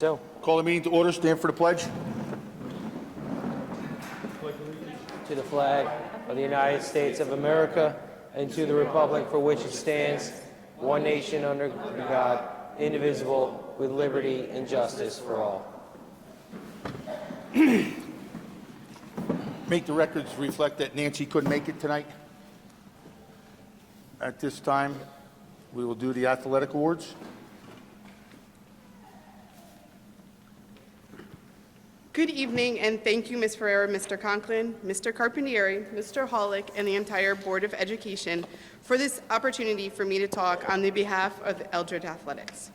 So, Call the meeting to order. Stand for the pledge. to the flag of the United States of America and to the republic for which it stands, one nation under God, indivisible, with liberty and justice for all. Make the records reflect that Nancy couldn't make it tonight. At this time, we will do the athletic awards. Good evening, and thank you, Ms. Ferreira, Mr. Conklin, Mr. Carpentieri, Mr. Hollick, and the entire Board of Education for this opportunity for me to talk on the behalf of Eldred Athletics.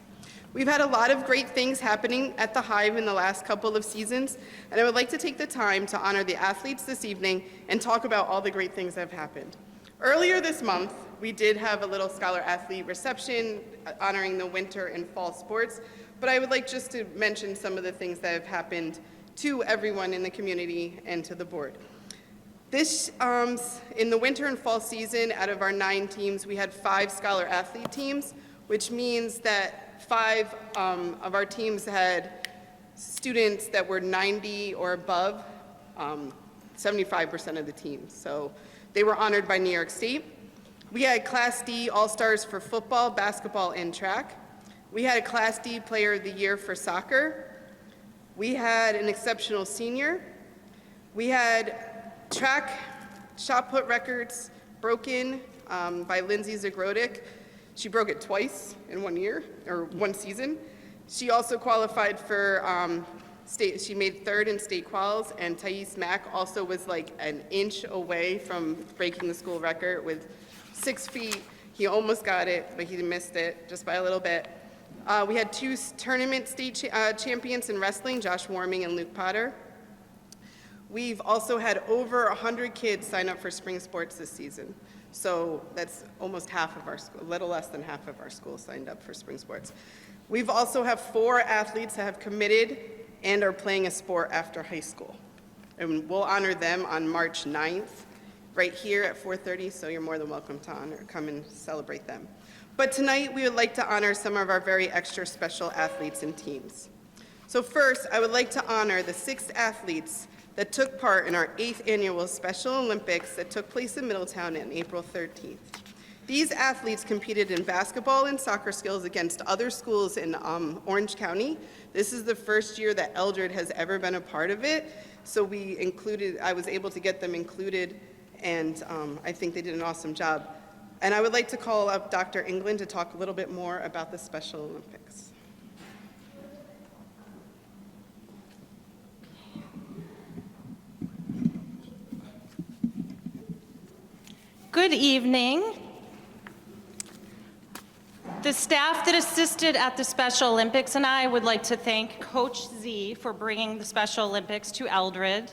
We've had a lot of great things happening at the Hive in the last couple of seasons, and I would like to take the time to honor the athletes this evening and talk about all the great things that have happened. Earlier this month, we did have a little scholar-athlete reception honoring the winter and fall sports, but I would like just to mention some of the things that have happened to everyone in the community and to the board. This, in the winter and fall season, out of our 9 teams, we had 5 scholar athlete teams, which means that 5 of our teams had students that were 90 or above, 75% of the teams. So they were honored by New York State. We had Class D All-Stars for football, basketball, and track. We had a Class D Player of the Year for soccer. We had an exceptional senior. We had track shot put records broken by Lindsay Zagrodic. She broke it twice in 1 year, or 1 season. She also qualified for state, she made 3rd in state quals, and Thais Mack also was like an inch away from breaking the school record with 6 feet. He almost got it, but he missed it just by a little bit. We had 2 tournament state champions in wrestling, Josh Warming and Luke Potter. We've also had over 100 kids sign up for spring sports this season. So that's almost half of our school, a little less than half of our schools signed up for spring sports. We've also have 4 athletes that have committed and are playing a sport after high school. And we'll honor them on March 9th, right here at 4:30, so you're more than welcome to come and celebrate them. But tonight, we would like to honor some of our very extra special athletes and teams. So first, I would like to honor the 6 athletes that took part in our 8th annual Special Olympics that took place in Middletown on April 13th. These athletes competed in basketball and soccer skills against other schools in Orange County. This is the first year that Eldred has ever been a part of it, so I was able to get them included, and I think they did an awesome job. And I would like to call up Dr. England to talk a little bit more about the Special Olympics. Good evening. The staff that assisted at the Special Olympics and I would like to thank Coach Z for bringing the Special Olympics to Eldred.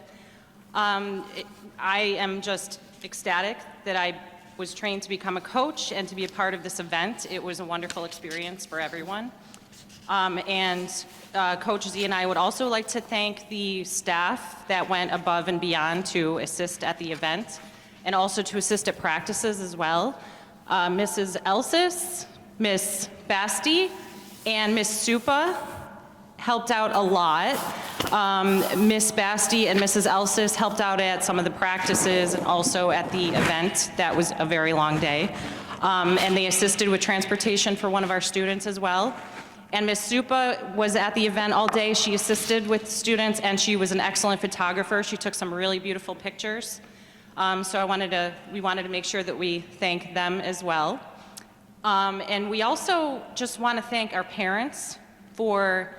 I am just ecstatic that I was trained to become a coach and to be a part of this event. It was a wonderful experience for everyone. Coach Z and I would also like to thank the staff that went above and beyond to assist at the event and also to assist at practices as well. Mrs. Elsis, Miss Basti, and Miss Supa helped out a lot. Miss Basti and Mrs. Elsis helped out at some of the practices and also at the event. That was a very long day. And they assisted with transportation for one of our students as well. And Miss Supa was at the event all day. She assisted with students, and she was an excellent photographer. She took some really beautiful pictures. So we wanted to make sure that we thank them as well. And we also just want to thank our parents for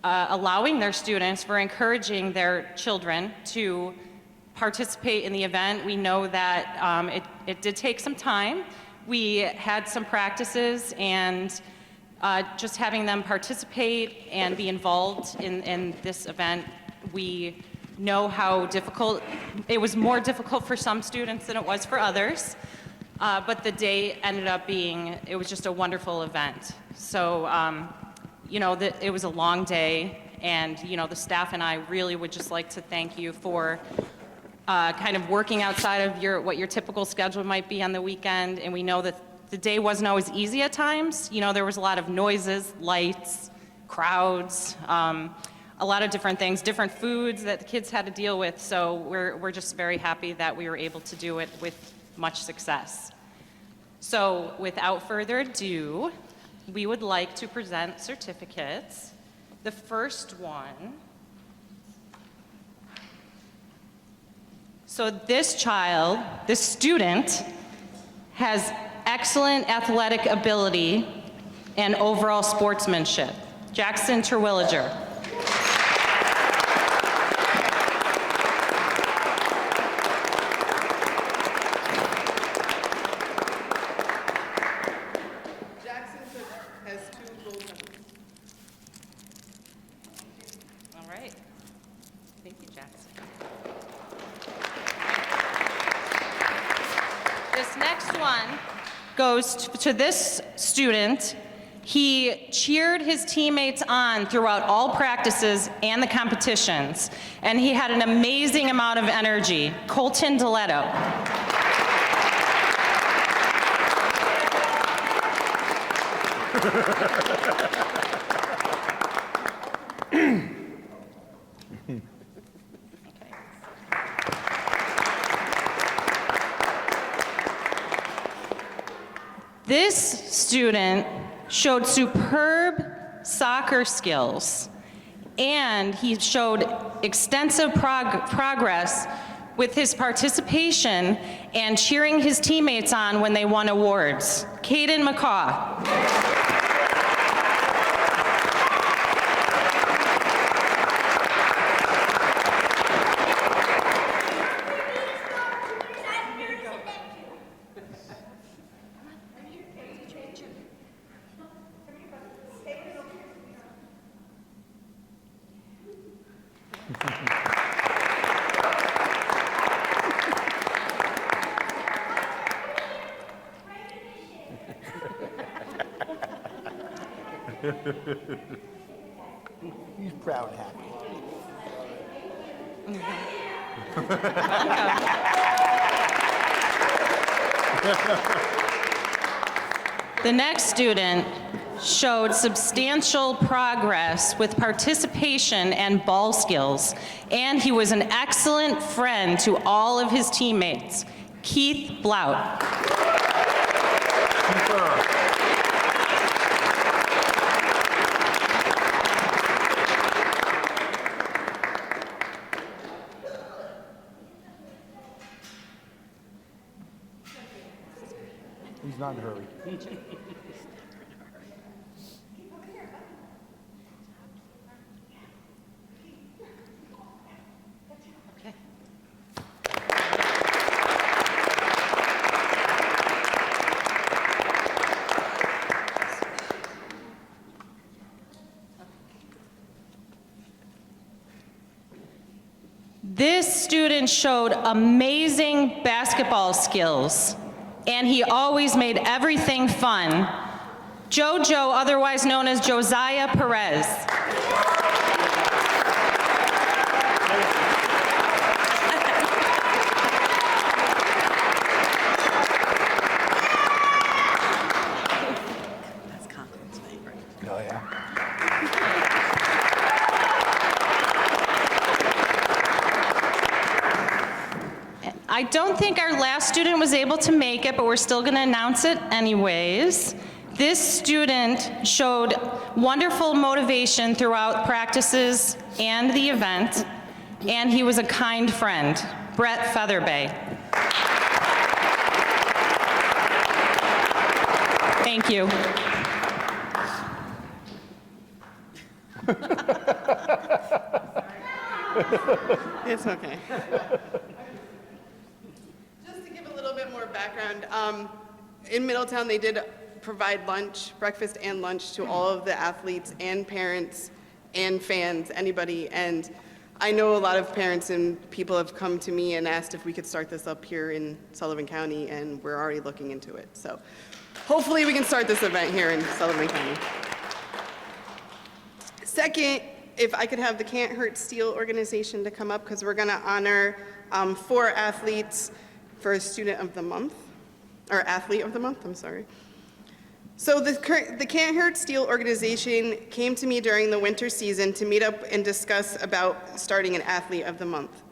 allowing their students, for encouraging their children to participate in the event. We know that it did take some time. We had some practices, and just having them participate and be involved in this event, we know how difficult, it was more difficult for some students than it was for others, but the day ended up being, it was just a wonderful event. So, it was a long day, and, the staff and I really would just like to thank you for kind of working outside of what your typical schedule might be on the weekend, and we know that the day wasn't always easy at times. There was a lot of noises, lights, crowds, a lot of different things, different foods that the kids had to deal with. So we're just very happy that we were able to do it with much success. So without further ado, we would like to present certificates. The first one, so this child, this student, has excellent athletic ability and overall sportsmanship. Jackson Terwilliger. Jackson has 2 gold medals. All right. Thank you, Jackson. This next one goes to this student. He cheered his teammates on throughout all practices and the competitions, and he had an amazing amount of energy. Colton Diletto. This student showed superb soccer skills, and he showed extensive progress with his participation and cheering his teammates on when they won awards. Caden McCaw. He's proud and happy. The next student showed substantial progress with participation and ball skills, and he was an excellent friend to all of his teammates. Keith Blout. He's not in a hurry. This student showed amazing basketball skills, and he always made everything fun. Jojo, otherwise known as Josiah Perez. That's Colin's favorite. Oh, yeah. I don't think our last student was able to make it, but we're still going to announce it anyways. This student showed wonderful motivation throughout practices and the event, and he was a kind friend. Brett Featherbay. Thank you. It's okay. Just to give a little bit more background, in Middletown, they did provide lunch, breakfast and lunch to all of the athletes and parents and fans, anybody. And I know a lot of parents and people have come to me and asked if we could start this up here in Sullivan County, and we're already looking into it. So hopefully we can start this event here in Sullivan County. Second, if I could have the Can't Hurt Steel organization to come up, because we're going to honor 4 athletes for Student of the Month, or Athlete of the Month, I'm sorry. So the Can't Hurt Steel organization came to me during the winter season to meet up and discuss about starting an Athlete of the Month.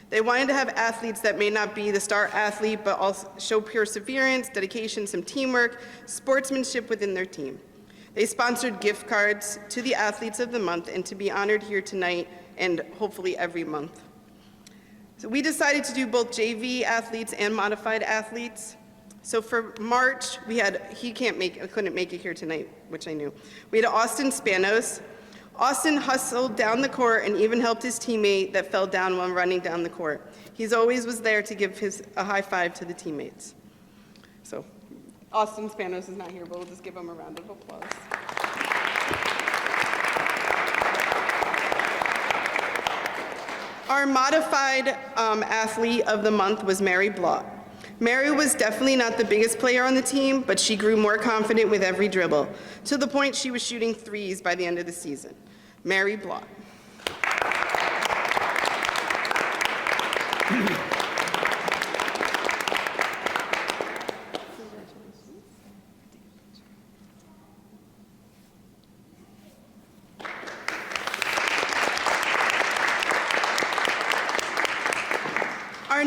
They wanted to have athletes that may not be the star athlete, but also show perseverance, dedication, some teamwork, sportsmanship within their team. They sponsored gift cards to the Athletes of the Month and to be honored here tonight and hopefully every month. So we decided to do both JV athletes and modified athletes. So for March, we had, couldn't make it here tonight, which I knew. We had Austin Spanos. Austin hustled down the court and even helped his teammate that fell down while running down the court. He's always was there to give a high five to the teammates. So Austin Spanos is not here, but we'll just give him a round of applause. Our modified athlete of the month was Mary Blott. Mary was definitely not the biggest player on the team, but she grew more confident with every dribble, to the point she was shooting threes by the end of the season. Mary Blott. Our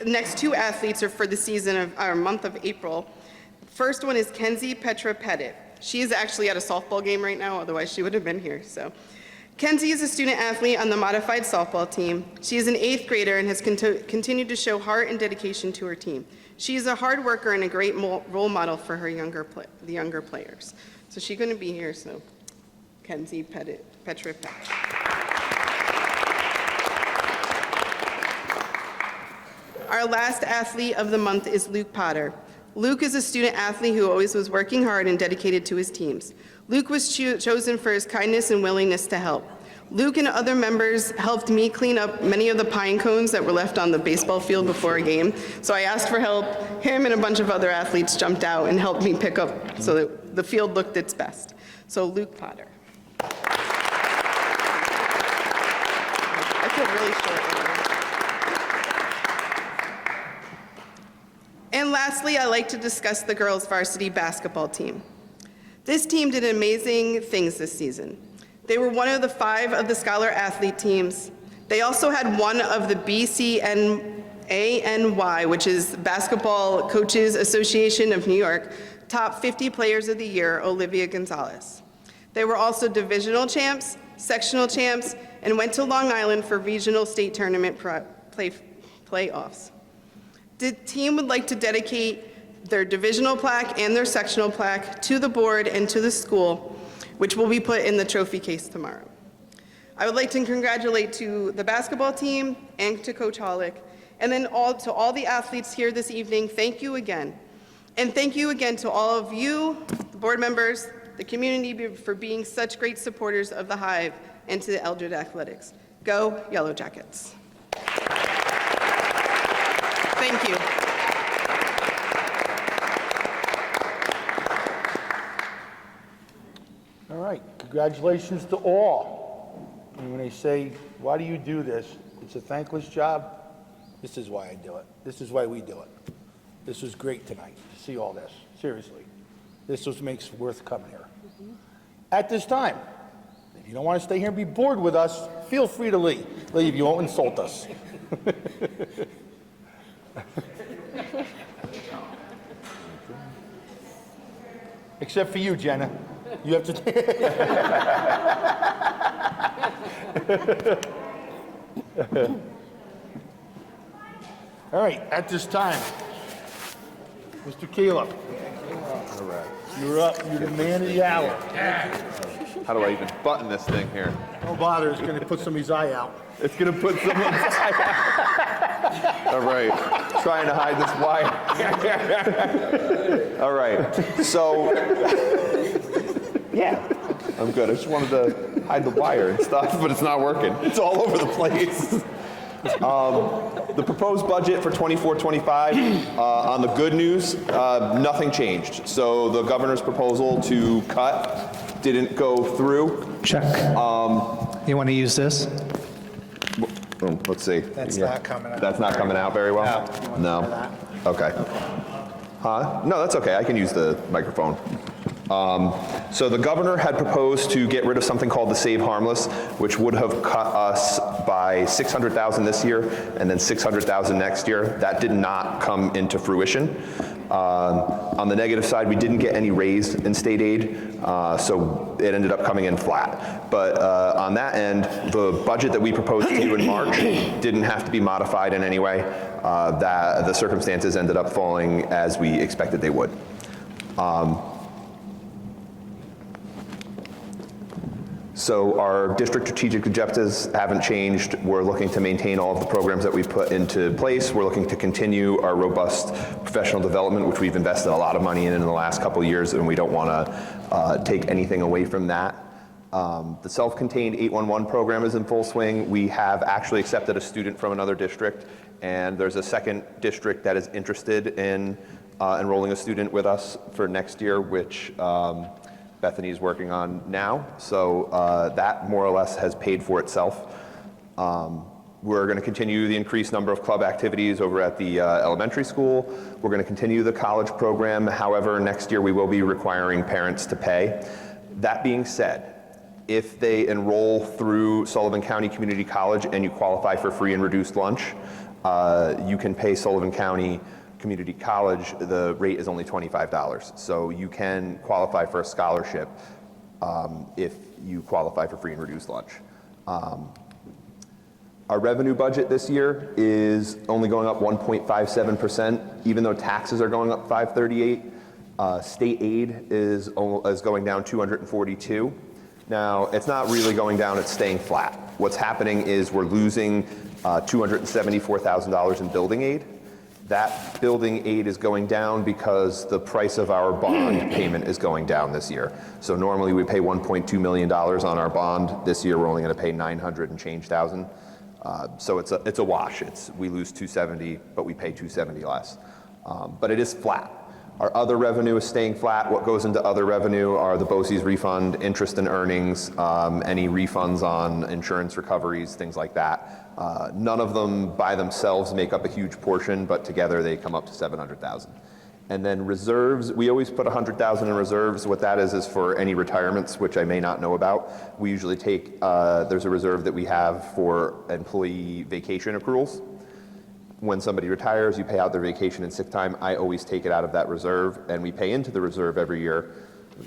next two athletes are for the season of our month of April. First one is Kenzie Petra Pettit. She is actually at a softball game right now, otherwise she would have been here. So, Kenzie is a student athlete on the modified softball team. She is an 8th grader and has continued to show heart and dedication to her team. She is a hard worker and a great role model for her the younger players. So she's going to be here. So, Kenzie Petra Pettit. Our last athlete of the month is Luke Potter. Luke is a student athlete who always was working hard and dedicated to his teams. Luke was chosen for his kindness and willingness to help. Luke and other members helped me clean up many of the pine cones that were left on the baseball field before a game. So I asked for help. Him and a bunch of other athletes jumped out and helped me pick up so that the field looked its best. So Luke Potter. I feel really short. And lastly, I'd like to discuss the girls' varsity basketball team. This team did amazing things this season. They were one of the 5 of the Scholar Athlete teams. They also had one of the BCNANY, which is Basketball Coaches Association of New York, top 50 players of the year, Olivia Gonzalez. They were also divisional champs, sectional champs, and went to Long Island for regional state tournament playoffs. The team would like to dedicate their divisional plaque and their sectional plaque to the board and to the school, which will be put in the trophy case tomorrow. I would like to congratulate to the basketball team and to Coach Hollick, and then to all the athletes here this evening, thank you again. And thank you again to all of you, the board members, the community for being such great supporters of the Hive and to the Eldred Athletics. Go Yellow Jackets. Thank you. All right, congratulations to all. And when they say, why do you do this? It's a thankless job. This is why I do it. This is why we do it. This was great tonight to see all this, seriously. This was makes worth coming here. At this time, if you don't want to stay here and be bored with us, feel free to leave. Leave, you won't insult us. Except for you, Jenna. You have to. All right, at this time, Mr. Caleb. All right. You're up. You're the man of the hour. How do I even button this thing here? Don't bother. It's going to put somebody's eye out. It's gonna put someone's eye out. All right, trying to hide this wire. All right, so, yeah, I'm good. I just wanted to hide the wire and stuff, but it's not working. It's all over the place. The proposed budget for 24-25, on the good news, nothing changed. So the governor's proposal to cut didn't go through. Check. You want to use this? Let's see. That's not coming out. That's not coming out very well? No. Okay. No, that's okay. I can use the microphone. So the governor had proposed to get rid of something called the Save Harmless, which would have cut us by $600,000 this year and then $600,000 next year. That did not come into fruition. On the negative side, we didn't get any raise in state aid, so it ended up coming in flat. But on that end, the budget that we proposed to you in March didn't have to be modified in any way. That the circumstances ended up falling as we expected they would. So our district strategic objectives haven't changed. We're looking to maintain all of the programs that we've put into place. We're looking to continue our robust professional development, which we've invested a lot of money in the last couple of years, and we don't want to take anything away from that. The self-contained 811 program is in full swing. We have actually accepted a student from another district, and there's a second district that is interested in enrolling a student with us for next year, which Bethany is working on now. So that more or less has paid for itself. We're going to continue the increased number of club activities over at the elementary school. We're going to continue the college program. However, next year we will be requiring parents to pay. That being said, if they enroll through Sullivan County Community College and you qualify for free and reduced lunch, you can pay Sullivan County Community College. The rate is only $25. So you can qualify for a scholarship if you qualify for free and reduced lunch. Our revenue budget this year is only going up 1.57%, even though taxes are going up 538. State aid is going down 242. Now, it's not really going down, it's staying flat. What's happening is we're losing $274,000 in building aid. That building aid is going down because the price of our bond payment is going down this year. So normally we pay $1.2 million on our bond. This year we're only going to pay 900 and change thousand. So it's a wash. We lose 270, but we pay 270 less. But it is flat. Our other revenue is staying flat. What goes into other revenue are the BOCES refund, interest and earnings, any refunds on insurance recoveries, things like that. None of them by themselves make up a huge portion, but together they come up to 700,000. And then reserves, we always put 100,000 in reserves. What that is for any retirements, which I may not know about. We usually take, there's a reserve that we have for employee vacation accruals. When somebody retires, you pay out their vacation and sick time. I always take it out of that reserve, and we pay into the reserve every year.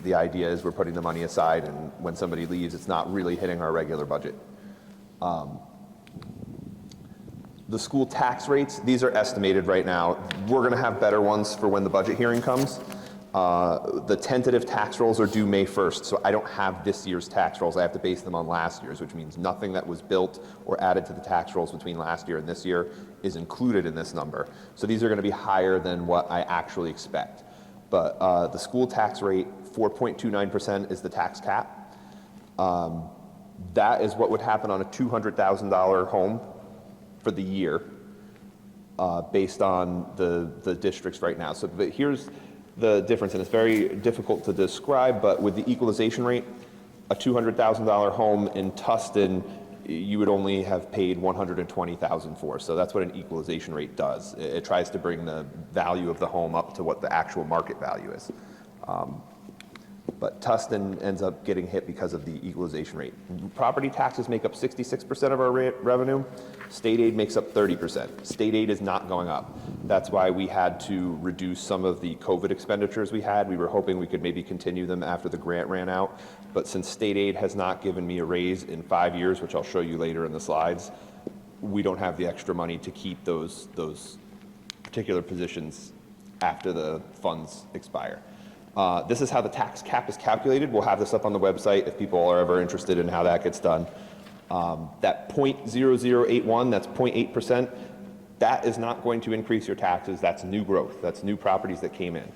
The idea is we're putting the money aside, and when somebody leaves, it's not really hitting our regular budget. The school tax rates, these are estimated right now. We're going to have better ones for when the budget hearing comes. The tentative tax rolls are due May 1st, so I don't have this year's tax rolls. I have to base them on last year's, which means nothing that was built or added to the tax rolls between last year and this year is included in this number. So these are going to be higher than what I actually expect. But the school tax rate, 4.29% is the tax cap. That is what would happen on a $200,000 home for the year based on the districts right now. So but here's the difference, and it's very difficult to describe, but with the equalization rate, a $200,000 home in Tustin, you would only have paid $120,000 for. So that's what an equalization rate does. It tries to bring the value of the home up to what the actual market value is. But Tustin ends up getting hit because of the equalization rate. Property taxes make up 66% of our revenue. State aid makes up 30%. State aid is not going up. That's why we had to reduce some of the COVID expenditures we had. We were hoping we could maybe continue them after the grant ran out. But since state aid has not given me a raise in 5 years, which I'll show you later in the slides, we don't have the extra money to keep those particular positions after the funds expire. This is how the tax cap is calculated. We'll have this up on the website if people are ever interested in how that gets done. That 0.0081, that's 0.8%, that is not going to increase your taxes. That's new growth. That's new properties that came in.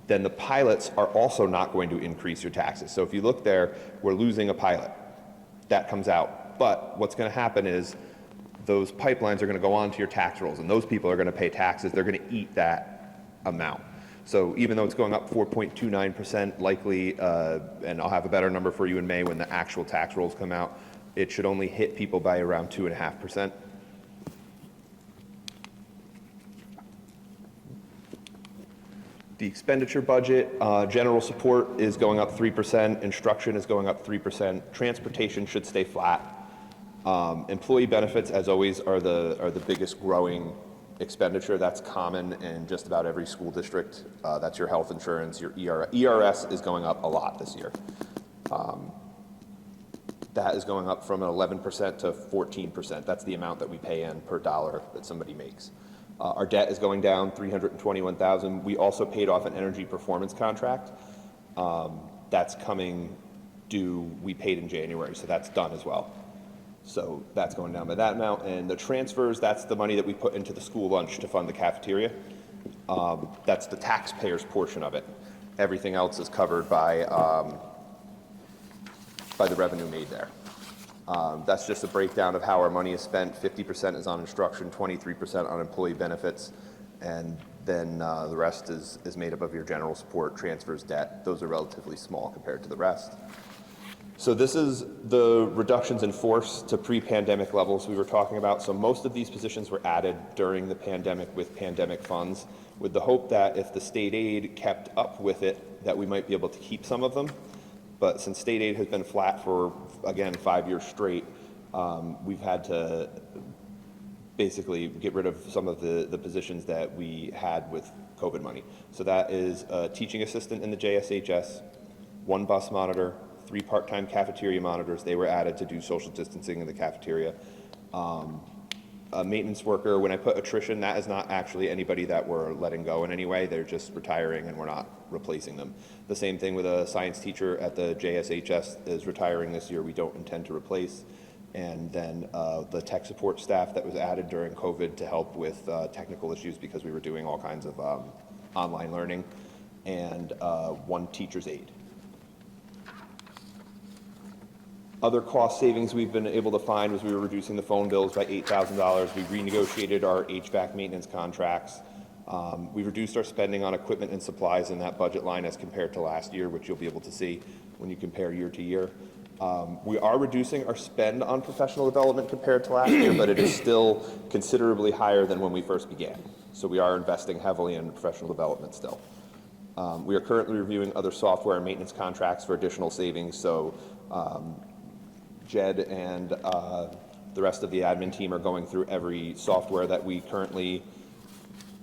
Then the pilots are also not going to increase your taxes. So if you look there, we're losing a pilot. That comes out. But what's going to happen is those pipelines are going to go onto your tax rolls, and those people are going to pay taxes. They're going to eat that amount. So even though it's going up 4.29% likely, and I'll have a better number for you in May when the actual tax rolls come out, it should only hit people by around 2.5%. The expenditure budget, general support is going up 3%, instruction is going up 3%, transportation should stay flat. Employee benefits, as always, are the biggest growing expenditure. That's common in just about every school district. That's your health insurance, your ERS is going up a lot this year. That is going up from an 11% to 14%. That's the amount that we pay in per dollar that somebody makes. Our debt is going down $321,000. We also paid off an energy performance contract. That's coming due, we paid in January, so that's done as well. So that's going down by that amount. And the transfers, that's the money that we put into the school lunch to fund the cafeteria. That's the taxpayers' portion of it. Everything else is covered by the revenue made there. That's just a breakdown of how our money is spent. 50% is on instruction, 23% on employee benefits, and then the rest is made up of your general support, transfers, debt. Those are relatively small compared to the rest. So this is the reductions in force to pre-pandemic levels we were talking about. So most of these positions were added during the pandemic with pandemic funds, with the hope that if the state aid kept up with it, that we might be able to keep some of them. But since state aid has been flat for, again, 5 years straight, we've had to basically get rid of some of the positions that we had with COVID money. So that is a teaching assistant in the JSHS, 1 bus monitor, 3 part-time cafeteria monitors. They were added to do social distancing in the cafeteria. A maintenance worker, when I put attrition, that is not actually anybody that we're letting go in any way. They're just retiring and we're not replacing them. The same thing with a science teacher at the JSHS is retiring this year. We don't intend to replace. And then the tech support staff that was added during COVID to help with technical issues because we were doing all kinds of online learning, and 1 teacher's aide. Other cost savings we've been able to find was we were reducing the phone bills by $8,000. We renegotiated our HVAC maintenance contracts. We reduced our spending on equipment and supplies in that budget line as compared to last year, which you'll be able to see when you compare year to year. We are reducing our spend on professional development compared to last year, but it is still considerably higher than when we first began. So we are investing heavily in professional development still. We are currently reviewing other software and maintenance contracts for additional savings. So Jed and the rest of the admin team are going through every software that we currently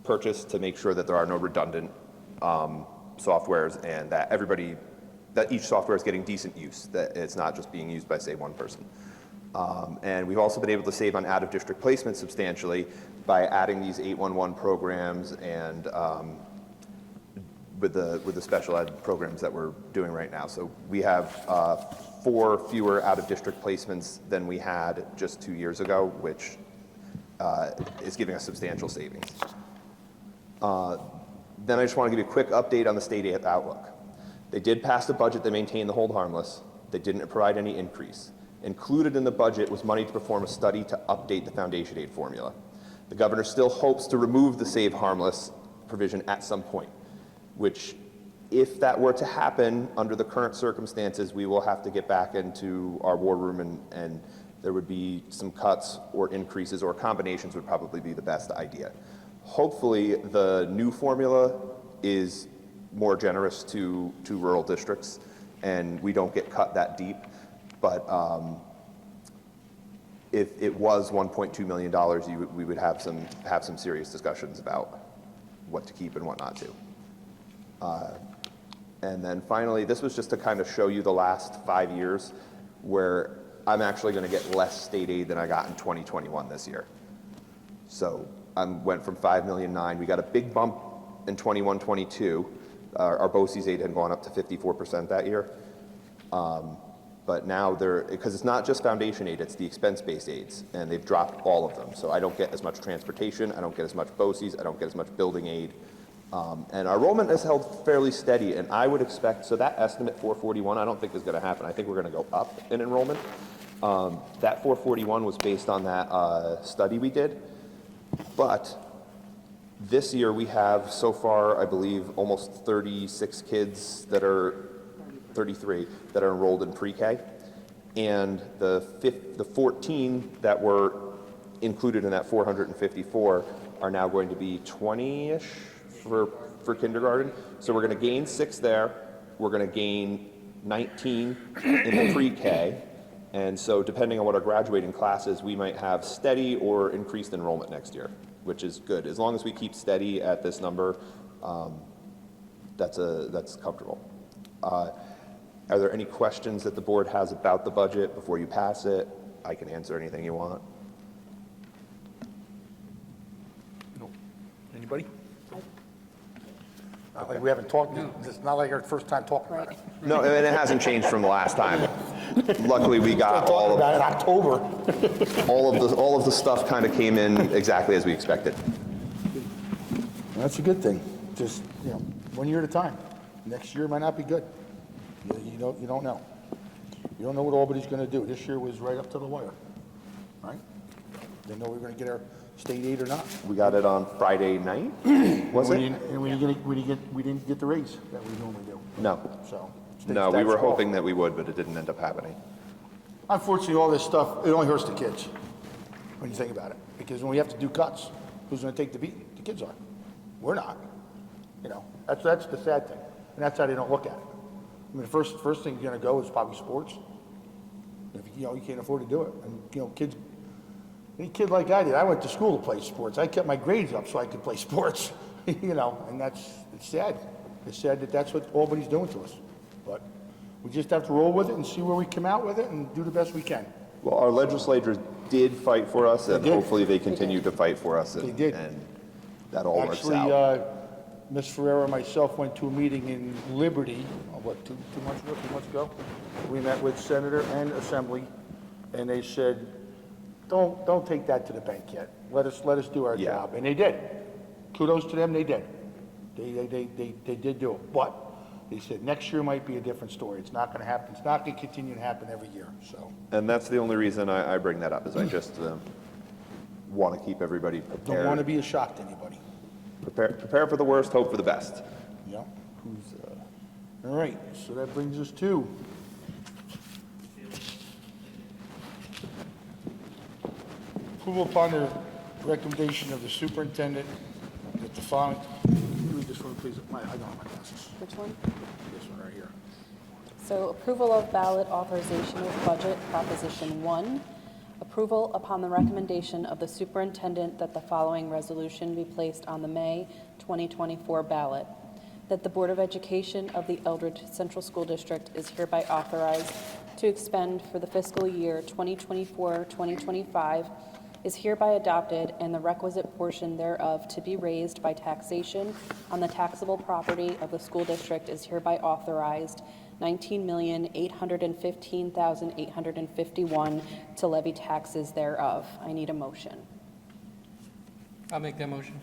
purchase to make sure that there are no redundant softwares, and that each software is getting decent use, that it's not just being used by, say, 1 person. And we've also been able to save on out-of-district placement substantially by adding these 811 programs and with the special ed programs that we're doing right now. So we have 4 fewer out-of-district placements than we had just 2 years ago, which is giving us substantial savings. Then I just want to give you a quick update on the state aid outlook. They did pass a budget that maintained the hold harmless. They didn't provide any increase. Included in the budget was money to perform a study to update the foundation aid formula. The governor still hopes to remove the save harmless provision at some point, which, if that were to happen under the current circumstances, we will have to get back into our war room and there would be some cuts or increases, or combinations would probably be the best idea. Hopefully the new formula is more generous to rural districts and we don't get cut that deep. But if it was $1.2 million, we would have some serious discussions about what to keep and what not to. And then finally, this was just to kind of show you the last 5 years where I'm actually going to get less state aid than I got in 2021 this year. So I went from $5.9 million. We got a big bump in 21-22. Our BOCES aid had gone up to 54% that year. But now because it's not just foundation aid, it's the expense-based aids, and they've dropped all of them. So I don't get as much transportation, I don't get as much BOCES, I don't get as much building aid. And our enrollment has held fairly steady, and I would expect, so that estimate 441, I don't think is going to happen. I think we're going to go up in enrollment. That 441 was based on that study we did, but this year we have so far, I believe, almost 36 kids that are 33 that are enrolled in pre-K, and the 14 that were included in that 454 are now going to be 20-ish for for kindergarten. So we're going to gain 6 there. We're going to gain 19 in the pre-K. And so depending on what our graduating class is, we might have steady or increased enrollment next year, which is good. As long as we keep steady at this number, that's comfortable. Are there any questions that the board has about the budget before you pass it? I can answer anything you want. No. Anybody? Not like we haven't talked, it's not like our first time talking about it. No, and it hasn't changed from the last time. Luckily, we got Talking about it in October. all of the stuff kind of came in exactly as we expected. That's a good thing. Just, 1 year at a time. Next year might not be good. You don't know. You don't know what Albany's going to do. This year was right up to the wire, right? Didn't know we were going to get our state aid or not. We got it on Friday night, was it? And we didn't get the raise that we normally do. No. So. No, we that's were all. hoping that we would, but it didn't end up happening. Unfortunately, all this stuff, it only hurts the kids when you think about it. Because when we have to do cuts, who's going to take the beating? The kids are. We're not. That's the sad thing. And that's how they don't look at it. I mean, the first thing you're going to go is probably sports. If you can't afford to do it. And kids, any kid like I did, I went to school to play sports. I kept my grades up so I could play sports. And it's sad. It's sad that that's what Albany's doing to us. But we just have to roll with it and see where we come out with it and do the best we can. Well, our legislators did fight for us, and They did. hopefully they continue to fight for us. They did. And that all works Actually, out. Ms. Ferrera and myself went to a meeting in Liberty, two months ago? We met with Senator and Assembly, and they said, don't take that to the bank yet. Let us do our Yeah. job. And they did. Kudos to them, they did. They did do it. But they said next year might be a different story. It's not going to happen. It's not going to continue to happen every year. So And that's the only reason I bring that up, is I just want to keep everybody prepared. don't want to be a shock to anybody. Prepare for the worst, hope for the best. Yeah. All right, so that brings us to approval upon the recommendation of the superintendent that the following, read this one, please. I don't have my glasses. Which one? This one right here. So approval of ballot authorization of budget, Proposition 1. Approval upon the recommendation of the superintendent that the following resolution be placed on the May 2024 ballot. That the Board of Education of the Eldred Central School District is hereby authorized to expend for the fiscal year 2024-2025 is hereby adopted, and the requisite portion thereof to be raised by taxation on the taxable property of the school district is hereby authorized, $19,815,851 to levy taxes thereof. I need a motion. I'll make that motion.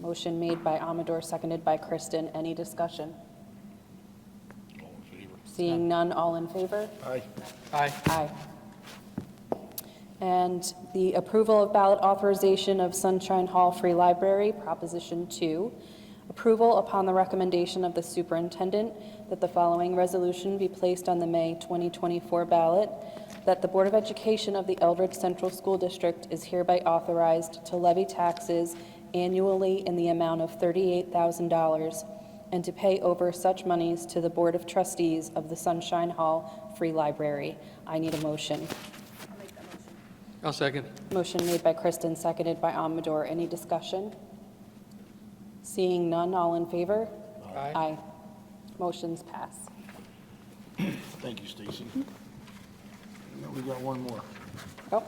Motion made by Amador, seconded by Kristen. Any discussion? Seeing none, all in favor? Aye. Aye. Aye. And the approval of ballot authorization of Sunshine Hall Free Library, Proposition 2. Approval upon the recommendation of the superintendent that the following resolution be placed on the May 2024 ballot, that the Board of Education of the Eldred Central School District is hereby authorized to levy taxes annually in the amount of $38,000 and to pay over such monies to the Board of Trustees of the Sunshine Hall Free Library. I need a motion. I'll second. Motion made by Kristen, seconded by Amador. Any discussion? Seeing none, all in favor? Aye. Aye. Motion's pass. Thank you, Stacy. Now we got one more. Oh,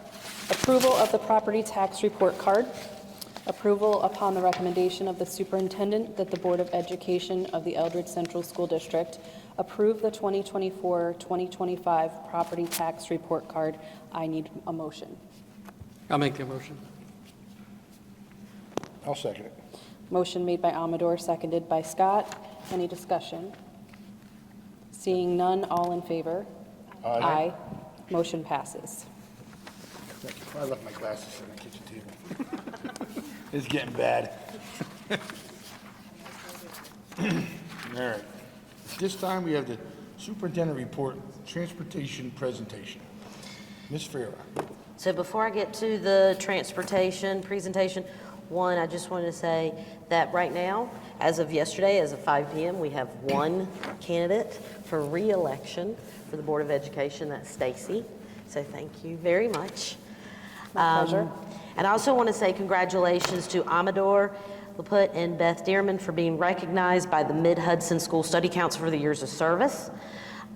approval of the property tax report card. Approval upon the recommendation of the superintendent that the Board of Education of the Eldred Central School District approve the 2024-2025 property tax report card. I need a motion. I'll make that motion. I'll second it. Motion made by Amador, seconded by Scott. Any discussion? Seeing none, all in favor? Aye. Motion passes. Thank you. I left my glasses on the kitchen table. It's getting bad. All right. This time we have the superintendent report, transportation presentation. Ms. Ferrera. So before I get to the transportation presentation, One, I just wanted to say that right now, as of yesterday, as of 5 p.m., we have one candidate for re-election for the Board of Education. That's Stacy. So thank you very much. My pleasure. And I also want to say congratulations to Amador Laput and Beth Dearman for being recognized by the Mid-Hudson School Study Council for the years of service.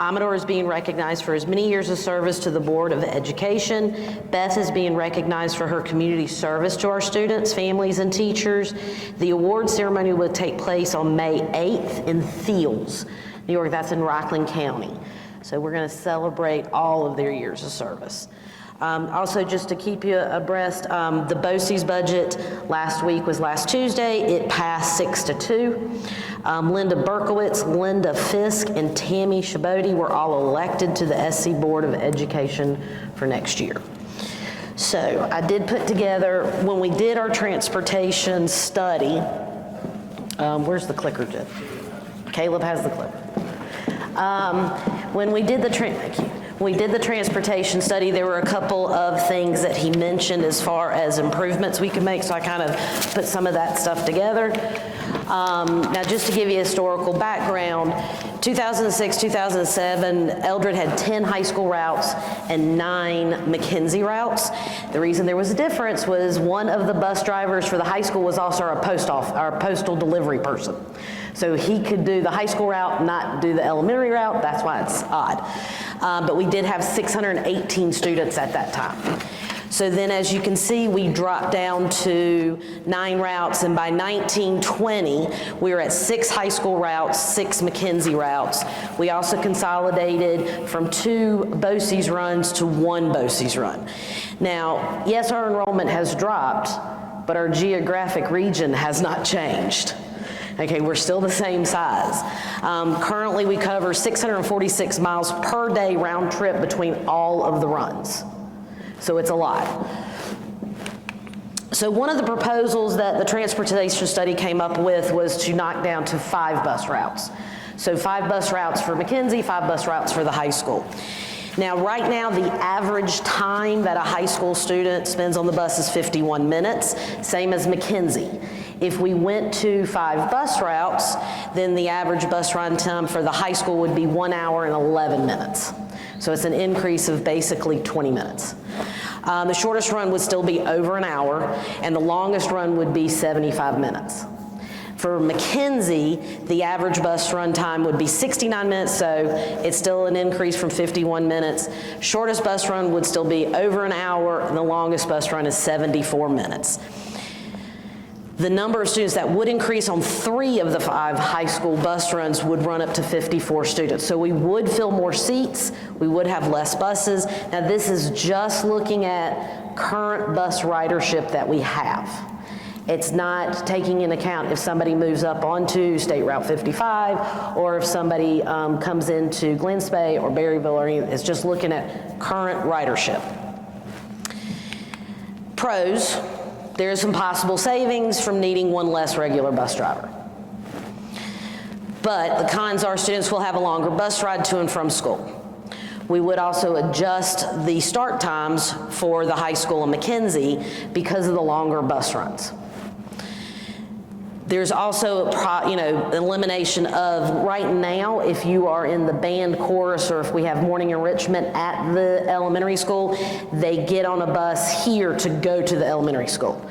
Amador is being recognized for his many years of service to the Board of Education. Beth is being recognized for her community service to our students, families, and teachers. The award ceremony will take place on May 8th in Fields, New York. That's in Rockland County. So we're going to celebrate all of their years of service. Also, just to keep you abreast, the BOCES budget last week was last Tuesday. It passed 6-2. Linda Berkowitz, Linda Fisk, and Tammy Shabodi were all elected to the SC Board of Education for next year. So I did put together, when we did our transportation study, where's the clicker, Jen? Caleb has the clicker. When we did the transportation study, there were a couple of things that he mentioned as far as improvements we could make, so I kind of put some of that stuff together. Now, just to give you a historical background, 2006, 2007, Eldred had 10 high school routes and 9 McKenzie routes. The reason there was a difference was one of the bus drivers for the high school was also our postal delivery person. So he could do the high school route, not do the elementary route. That's why it's odd. But we did have 618 students at that time. So then, as you can see, we dropped down to 9 routes, and by 1920, we were at 6 high school routes, 6 McKenzie routes. We also consolidated from 2 BOCES runs to 1 BOCES run. Now, yes, our enrollment has dropped, but our geographic region has not changed. Okay, we're still the same size. Currently, we cover 646 miles per day round trip between all of the runs. So it's a lot. So one of the proposals that the transportation study came up with was to knock down to 5 bus routes. So 5 bus routes for McKenzie, 5 bus routes for the high school. Now, right now, the average time that a high school student spends on the bus is 51 minutes, same as McKenzie. If we went to 5 bus routes, then the average bus run time for the high school would be 1 hour and 11 minutes. So it's an increase of basically 20 minutes. The shortest run would still be over an hour, and the longest run would be 75 minutes. For McKenzie, the average bus run time would be 69 minutes, so it's still an increase from 51 minutes. Shortest bus run would still be over an hour, and the longest bus run is 74 minutes. The number of students that would increase on 3 of the 5 high school bus runs would run up to 54 students. So we would fill more seats, we would have less buses. Now, this is just looking at current bus ridership that we have. It's not taking into account if somebody moves up onto State Route 55 or if somebody comes into Glen Spey or Berryville or anything. It's just looking at current ridership. Pros, there is some possible savings from needing 1 less regular bus driver. But the cons are students will have a longer bus ride to and from school. We would also adjust the start times for the high school and McKenzie because of the longer bus runs. There's also, elimination of, right now, if you are in the band chorus or if we have morning enrichment at the elementary school, they get on a bus here to go to the elementary school.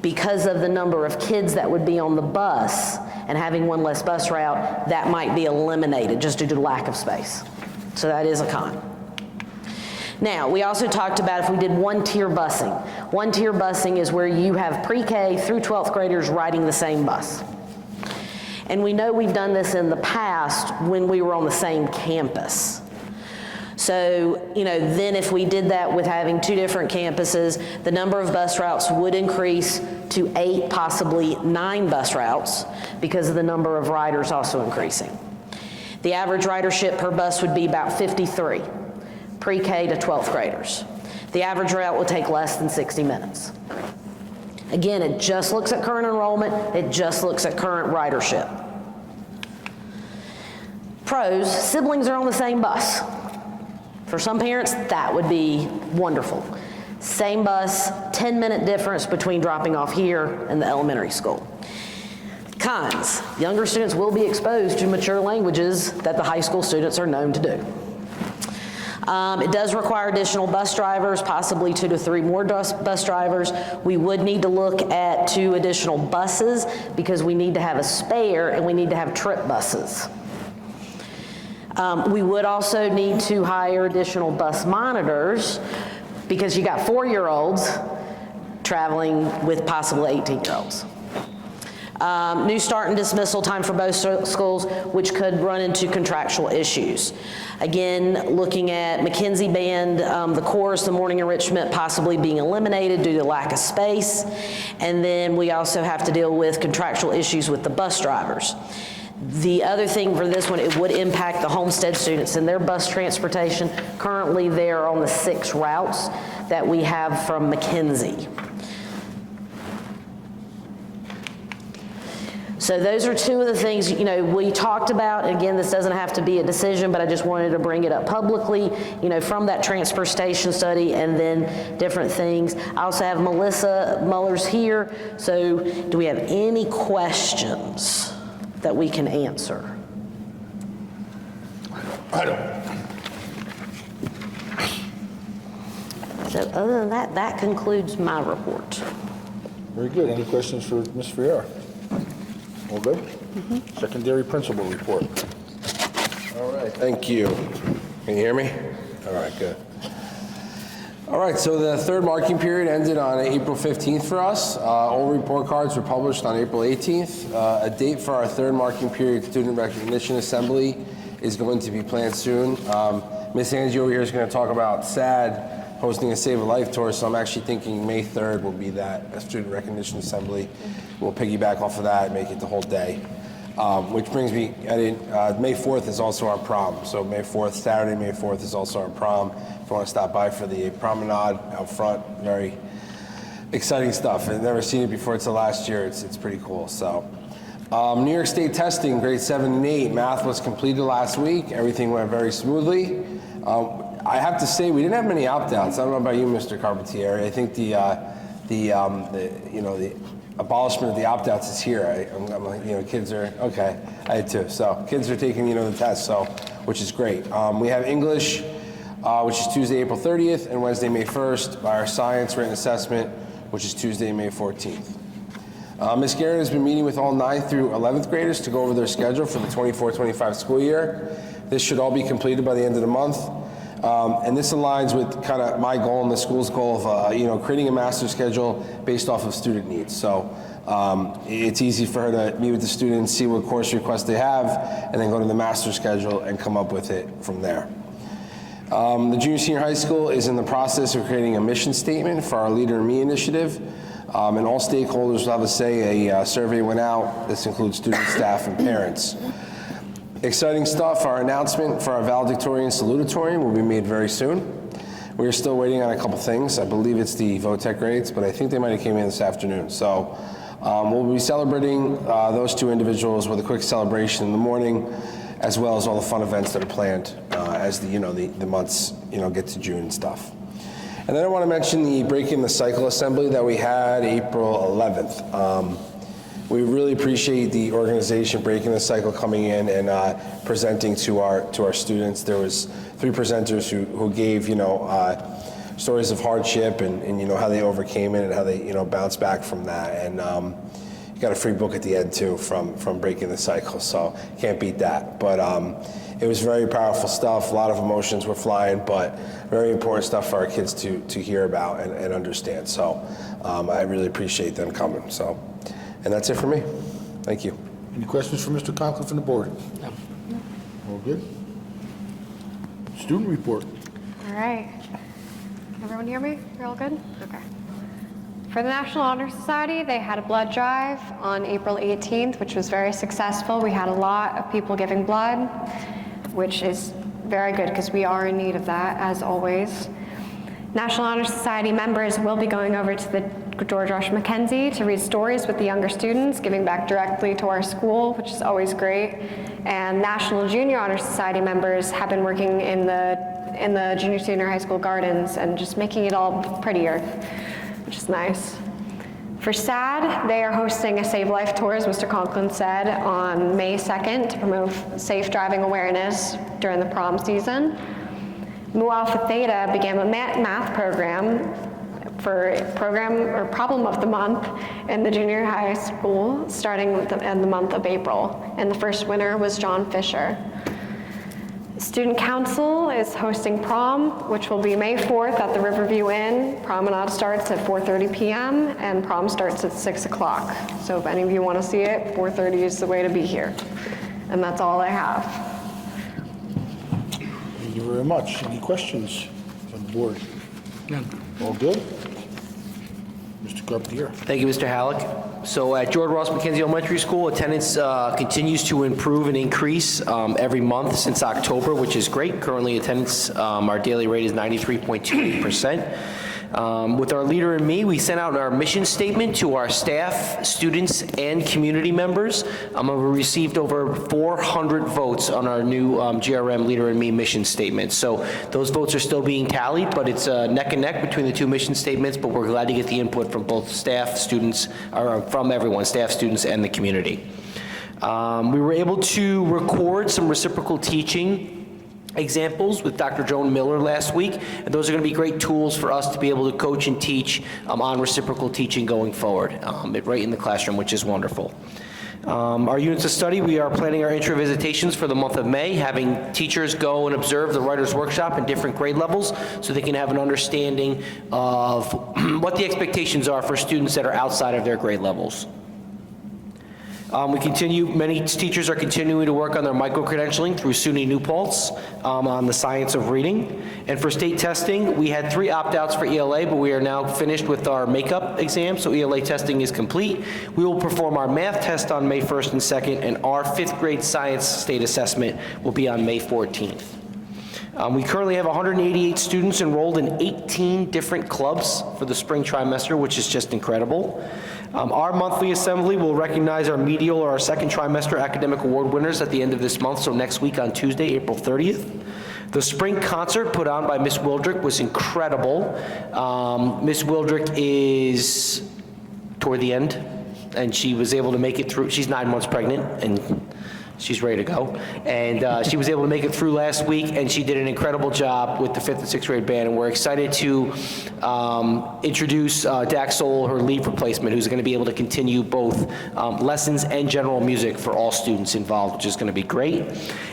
Because of the number of kids that would be on the bus and having 1 less bus route, that might be eliminated just due to lack of space. So that is a con. Now, we also talked about if we did 1-tier busing. 1-tier busing is where you have pre-K through 12th graders riding the same bus. And we know we've done this in the past when we were on the same campus. So, then if we did that with having 2 different campuses, the number of bus routes would increase to 8, possibly 9 bus routes because of the number of riders also increasing. The average ridership per bus would be about 53. Pre-K to 12th graders. The average route will take less than 60 minutes. Again, it just looks at current enrollment, it just looks at current ridership. Pros, siblings are on the same bus. For some parents, that would be wonderful. Same bus, 10-minute difference between dropping off here and the elementary school. Cons, younger students will be exposed to mature languages that the high school students are known to do. It does require additional bus drivers, possibly 2 to 3 more bus drivers. We would need to look at 2 additional buses because we need to have a spare and we need to have trip buses. We would also need to hire additional bus monitors because you got 4-year-olds traveling with possible 18-year-olds. New start and dismissal time for both schools, which could run into contractual issues. Again, looking at Mackenzie Band, the chorus, the morning enrichment possibly being eliminated due to lack of space. And then we also have to deal with contractual issues with the bus drivers. The other thing for this one, it would impact the Homestead students and their bus transportation. Currently, they're on the 6 routes that we have from Mackenzie. So those are 2 of the things, we talked about. Again, this doesn't have to be a decision, but I just wanted to bring it up publicly, from that transfer station study and then different things. I also have Melissa Mullers here. So do we have any questions that we can answer? I don't. So other than that, that concludes my report. Very good. Any questions for Ms. Friar? All good? Secondary principal report. All right, thank you. Can you hear me? All right, good. All right, so the third marking period ended on April 15th for us. All report cards were published on April 18th. A date for our third marking period student recognition assembly is going to be planned soon. Miss Angie over here is going to talk about SAD hosting a Save a Life tour, so I'm actually thinking May 3rd will be that student recognition assembly. We'll piggyback off of that and make it the whole day. Which brings me, May 4th is also our prom. So May 4th, Saturday, May 4th is also our prom. If you want to stop by for the promenade out front, very exciting stuff. I've never seen it before. It's the last year. It's pretty cool. So New York State testing, grades 7 and 8. Math was completed last week. Everything went very smoothly. I have to say we didn't have many opt-outs. I don't know about you, Mr. Carpentier. I think the abolishment of the opt-outs is here. I'm like, kids are, okay, I had too. So kids are taking, the test, so, which is great. We have English, which is Tuesday, April 30th, and Wednesday, May 1st, by our science written assessment, which is Tuesday, May 14th. Ms. Garrett has been meeting with all 9th through 11th graders to go over their schedule for the 24-25 school year. This should all be completed by the end of the month. And this aligns with kind of my goal and the school's goal of, creating a master schedule based off of student needs. So it's easy for her to meet with the students, see what course requests they have, and then go to the master schedule and come up with it from there. The junior senior high school is in the process of creating a mission statement for our Leader in Me initiative. And all stakeholders will have a say. A survey went out. This includes students, staff, and parents. Exciting stuff. Our announcement for our valedictorian salutatorian will be made very soon. We are still waiting on a couple things. I believe it's the VOTEC grades, but I think they might have came in this afternoon. So we'll be celebrating those 2 individuals with a quick celebration in the morning, as well as all the fun events that are planned as the months get to June and stuff. And then I want to mention the Breaking the Cycle assembly that we had April 11th. We really appreciate the organization Breaking the Cycle coming in and presenting to our students. There was 3 presenters who gave stories of hardship and how they overcame it and how they bounced back from that. And you got a free book at the end too from Breaking the Cycle, so can't beat that. But it was very powerful stuff. A lot of emotions were flying, but very important stuff for our kids to hear about and understand. So I really appreciate them coming. So. And that's it for me. Thank you. Any questions for Mr. Conklin from the board? No. All good? Student report. All right. Everyone hear me? You're all good? Okay. For the National Honor Society, they had a blood drive on April 18th, which was very successful. We had a lot of people giving blood, which is very good because we are in need of that, as always. National Honor Society members will be going over to the George Rush Mackenzie to read stories with the younger students, giving back directly to our school, which is always great. And National Junior Honor Society members have been working in the junior senior high school gardens and just making it all prettier, which is nice. For SAD, they are hosting a Save Life Tour, as Mr. Conklin said, on May 2nd to promote safe driving awareness during the prom season. Mu Alpha Theta began a math program for problem of the month in the junior high school starting in the month of April, and the first winner was John Fisher. Student Council is hosting prom, which will be May 4th at the Riverview Inn. Promenade starts at 4:30 p.m. and prom starts at 6 o'clock. So if any of you want to see it, 4:30 is the way to be here. And that's all I have. Thank you very much. Any questions from the board? None. All good? Mr. Carpentier. Thank you, Mr. Halleck. So at George Ross Mackenzie Elementary School, attendance continues to improve and increase every month since October, which is great. Currently, attendance, our daily rate is 93.28%. With our Leader in Me, we sent out our mission statement to our staff, students, and community members. We received over 400 votes on our new GRM Leader in Me mission statement. So those votes are still being tallied, but it's neck and neck between the two mission statements, but we're glad to get the input from both staff, students, or from everyone, staff, students, and the community. We were able to record some reciprocal teaching examples with Dr. Joan Miller last week, and those are going to be great tools for us to be able to coach and teach on reciprocal teaching going forward, right in the classroom, which is wonderful. Our units of study, we are planning our intra-visitations for the month of May, having teachers go and observe the writer's workshop in different grade levels so they can have an understanding of what the expectations are for students that are outside of their grade levels. Many teachers are continuing to work on their micro-credentialing through SUNY New Paltz on the science of reading. And for state testing, we had 3 opt-outs for ELA, but we are now finished with our makeup exam, so ELA testing is complete. We will perform our math test on May 1st and 2nd, and our 5th grade science state assessment will be on May 14th. We currently have 188 students enrolled in 18 different clubs for the spring trimester, which is just incredible. Our monthly assembly will recognize our medial or our second trimester academic award winners at the end of this month, so next week on Tuesday, April 30th. The spring concert put on by Miss Wildrick was incredible. Miss Wildrick is toward the end, and she was able to make it through. She's 9 months pregnant, and she's ready to go. And she was able to make it through last week, and she did an incredible job with the 5th and 6th grade band. And we're excited to introduce Dax Soul, her lead replacement, who's going to be able to continue both lessons and general music for all students involved, which is going to be great.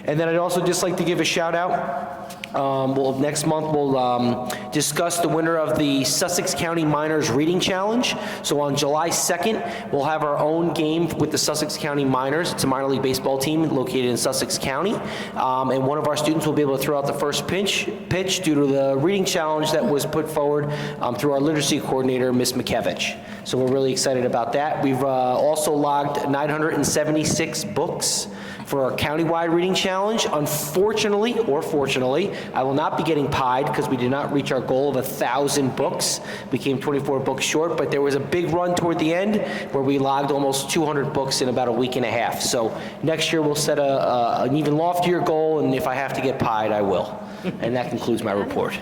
And then I'd also just like to give a shout out. Next month we'll discuss the winner of the Sussex County Miners Reading Challenge. So on July 2nd, we'll have our own game with the Sussex County Miners. It's a minor league baseball team located in Sussex County. And one of our students will be able to throw out the first pitch due to the reading challenge that was put forward through our literacy coordinator, Ms. McKevich. So we're really excited about that. We've also logged 976 books for our countywide reading challenge. Unfortunately, or fortunately, I will not be getting pied because we did not reach our goal of 1,000 books. We came 24 books short, but there was a big run toward the end where we logged almost 200 books in about a week and a half. So next year we'll set an even loftier goal, and if I have to get pied, I will. And that concludes my report.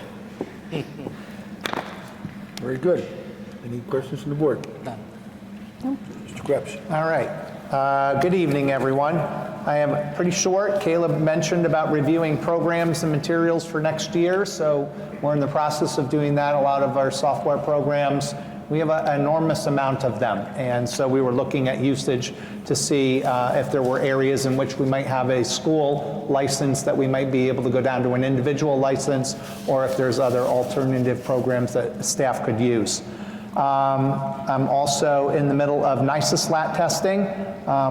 Very good. Any questions from the board? None. Mr. Krebs. All right. Good evening, everyone. I am pretty short. Caleb mentioned about reviewing programs and materials for next year, so we're in the process of doing that. A lot of our software programs, we have an enormous amount of them, and so we were looking at usage to see if there were areas in which we might have a school license that we might be able to go down to an individual license, or if there's other alternative programs that staff could use. I'm also in the middle of NYSISLAT testing.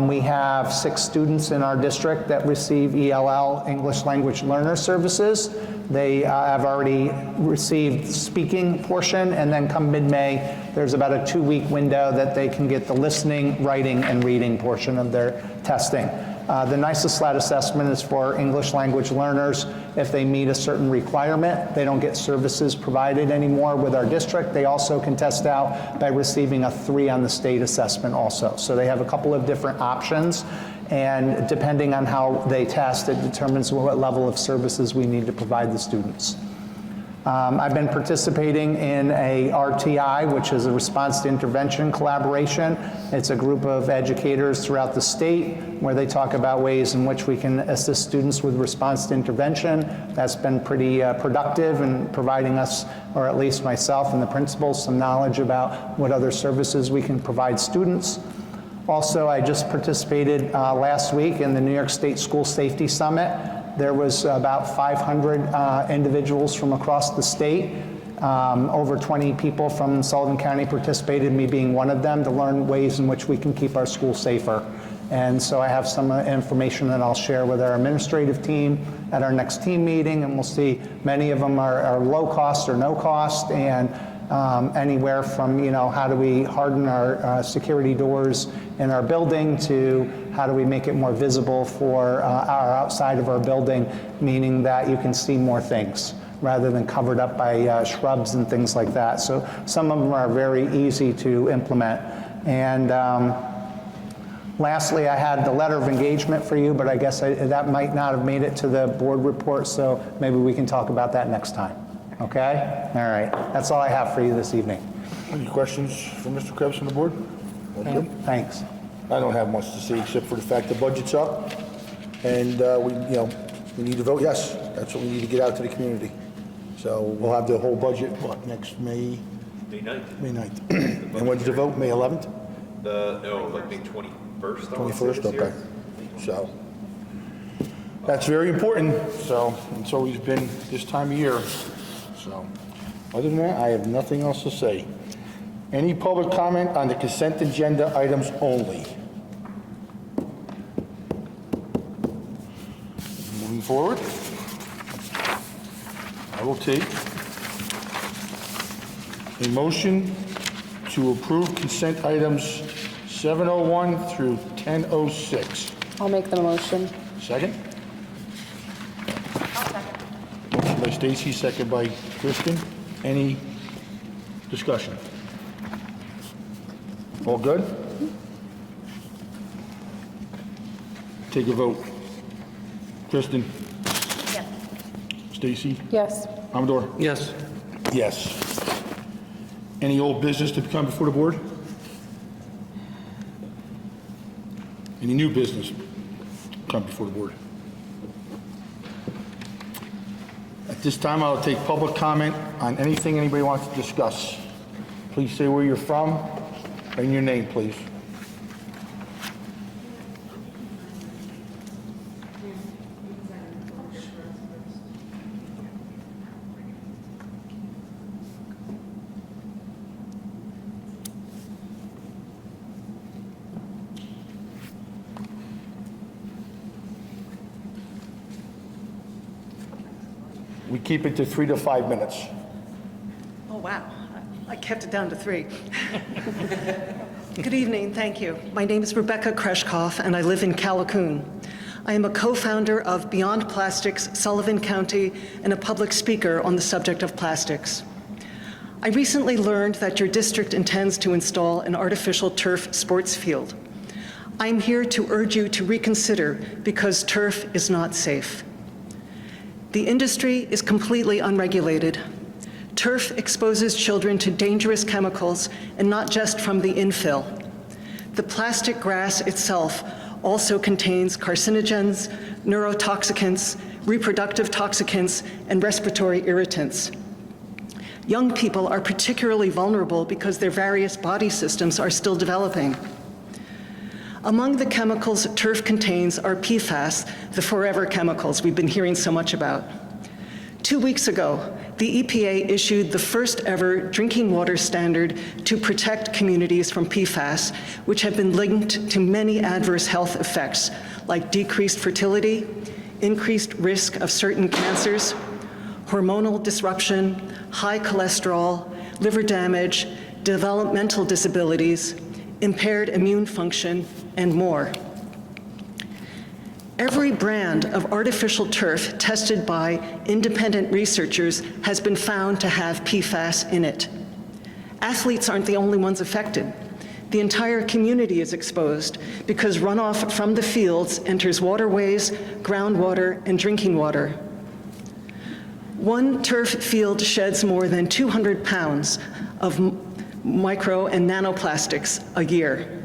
We have 6 students in our district that receive ELL, English Language Learner Services. They have already received the speaking portion, and then come mid-May, there's about a 2-week window that they can get the listening, writing, and reading portion of their testing. The NISA/SLAT assessment is for English language learners. If they meet a certain requirement, they don't get services provided anymore with our district. They also can test out by receiving a 3 on the state assessment also. So they have a couple of different options, and depending on how they test, it determines what level of services we need to provide the students. I've been participating in a RTI, which is a response to intervention collaboration. It's a group of educators throughout the state where they talk about ways in which we can assist students with response to intervention. That's been pretty productive in providing us, or at least myself and the principals, some knowledge about what other services we can provide students. Also, I just participated last week in the New York State School Safety Summit. There was about 500 individuals from across the state. Over 20 people from Sullivan County participated, me being one of them, to learn ways in which we can keep our schools safer. And so I have some information that I'll share with our administrative team at our next team meeting, and we'll see many of them are low cost or no cost, and anywhere from, how do we harden our security doors in our building to how do we make it more visible for our outside of our building, meaning that you can see more things rather than covered up by shrubs and things like that. So some of them are very easy to implement. And lastly, I had the letter of engagement for you, but I guess that might not have made it to the board report, so maybe we can talk about that next time. Okay? All right. That's all I have for you this evening. Any questions for Mr. Krebs from the board? Okay. Thanks. I don't have much to say except for the fact the budget's up, and we need to vote yes. That's what we need to get out to the community. So we'll have the whole budget, next May? May 9th. May 9th. And when's the vote, May 11th? No, like May 21st. 21st, okay. So, that's very important, so it's always been this time of year. So, other than that, I have nothing else to say. Any public comment on the consent agenda items only? Moving forward, I will take a motion to approve consent items 701 through 1006. I'll make the motion. Second? Motion by Stacy, second by Kristen. Any discussion? All good? Take a vote. Kristen? Yes. Stacy? Yes. Amador? Yes. Yes. Any old business to come before the board? Any new business to come before the board? At this time, I'll take public comment on anything anybody wants to discuss. Please say where you're from and your name, please. We keep it to 3 to 5 minutes. Oh, wow. I kept it down to 3. Good evening, thank you. My name is Rebecca Kreshkoff, and I live in Callicoon. I am a co-founder of Beyond Plastics, Sullivan County, and a public speaker on the subject of plastics. I recently learned that your district intends to install an artificial turf sports field. I'm here to urge you to reconsider because turf is not safe. The industry is completely unregulated. Turf exposes children to dangerous chemicals, and not just from the infill. The plastic grass itself also contains carcinogens, neurotoxicants, reproductive toxicants, and respiratory irritants. Young people are particularly vulnerable because their various body systems are still developing. Among the chemicals turf contains are PFAS, the forever chemicals we've been hearing so much about. 2 weeks ago, the EPA issued the first ever drinking water standard to protect communities from PFAS, which have been linked to many adverse health effects, like decreased fertility, increased risk of certain cancers, hormonal disruption, high cholesterol, liver damage, developmental disabilities, impaired immune function, and more. Every brand of artificial turf tested by independent researchers has been found to have PFAS in it. Athletes aren't the only ones affected. The entire community is exposed because runoff from the fields enters waterways, groundwater, and drinking water. One turf field sheds more than 200 pounds of micro and nanoplastics a year.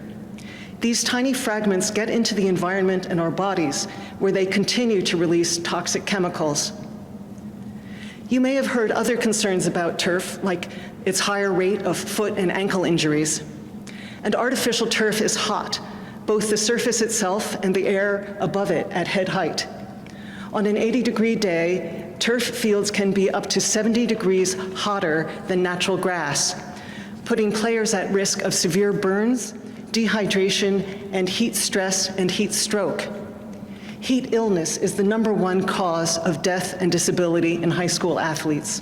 These tiny fragments get into the environment and our bodies, where they continue to release toxic chemicals. You may have heard other concerns about turf, like its higher rate of foot and ankle injuries. And artificial turf is hot, both the surface itself and the air above it at head height. On an 80-degree day, turf fields can be up to 70 degrees hotter than natural grass, putting players at risk of severe burns, dehydration, and heat stress and heat stroke. Heat illness is the #1 cause of death and disability in high school athletes.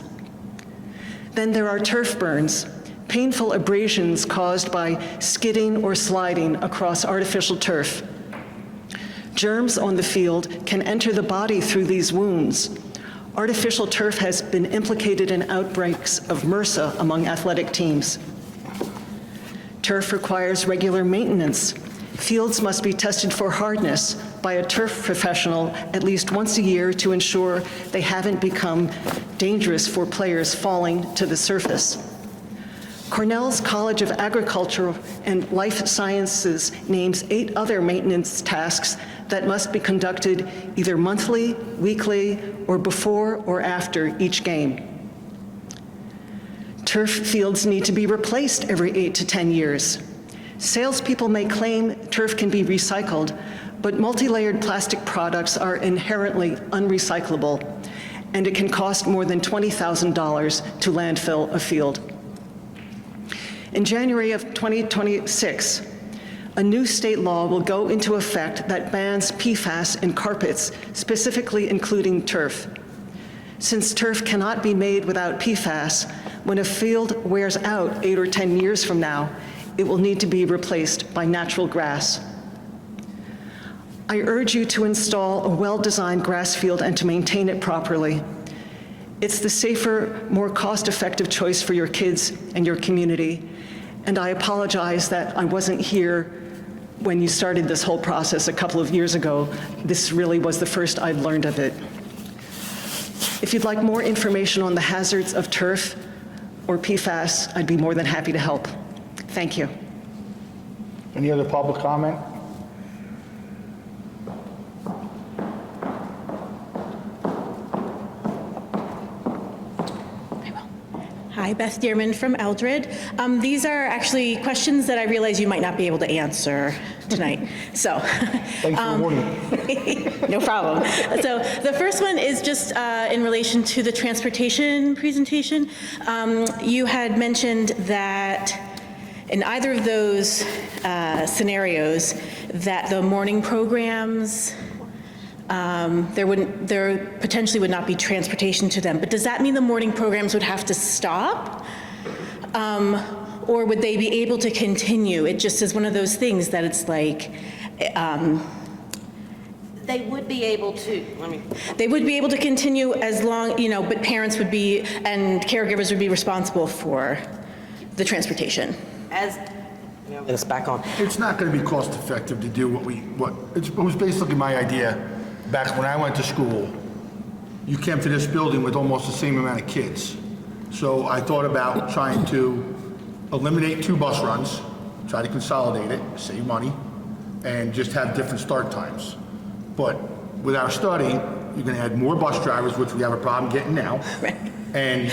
Then there are turf burns, painful abrasions caused by skidding or sliding across artificial turf. Germs on the field can enter the body through these wounds. Artificial turf has been implicated in outbreaks of MRSA among athletic teams. Turf requires regular maintenance. Fields must be tested for hardness by a turf professional at least once a year to ensure they haven't become dangerous for players falling to the surface. Cornell's College of Agriculture and Life Sciences names 8 other maintenance tasks that must be conducted either monthly, weekly, or before or after each game. Turf fields need to be replaced every 8 to 10 years. Salespeople may claim turf can be recycled, but multi-layered plastic products are inherently unrecyclable, and it can cost more than $20,000 to landfill a field. In January of 2026, a new state law will go into effect that bans PFAS in carpets, specifically including turf. Since turf cannot be made without PFAS, when a field wears out 8 or 10 years from now, it will need to be replaced by natural grass. I urge you to install a well-designed grass field and to maintain it properly. It's the safer, more cost-effective choice for your kids and your community. And I apologize that I wasn't here when you started this whole process a couple of years ago. This really was the first I'd learned of it. If you'd like more information on the hazards of turf or PFAS, I'd be more than happy to help. Thank you. Any other public comment? Hi, Beth Dearman from Eldred. These are actually questions that I realize you might not be able to answer tonight. So, Thanks for warning. no problem. So the first one is just in relation to the transportation presentation. You had mentioned that in either of those scenarios, that the morning programs, there potentially would not be transportation to them. But does that mean the morning programs would have to stop? Or would they be able to continue? It just is one of those things that it's like, They would be able to, they would be able to continue as long, but parents would be, and caregivers would be responsible for the transportation. It's back on. It's not going to be cost effective to do it was basically my idea back when I went to school. You came to this building with almost the same amount of kids. So I thought about trying to eliminate 2 bus runs, try to consolidate it, save money, and just have different start times. But with our study, you're going to add more bus drivers, which we have a problem getting now. And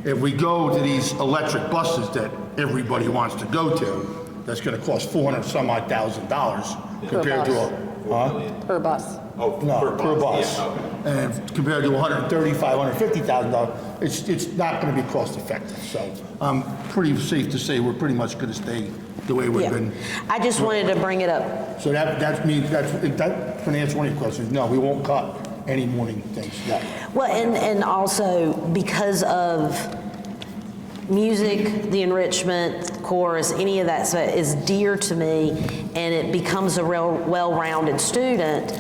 if we go to these electric buses that everybody wants to go to, that's going to cost $400,000 compared to Per bus. per bus. And compared to $135,000, $150,000, it's not going to be cost effective. So I'm pretty safe to say we're pretty much going to stay the way we've been. I just wanted to bring it up. So that means that's going to answer one of your questions. No, we won't cut any morning things. No. Well, and also because of music, the enrichment, chorus, any of that stuff is dear to me, and it becomes a real well-rounded student.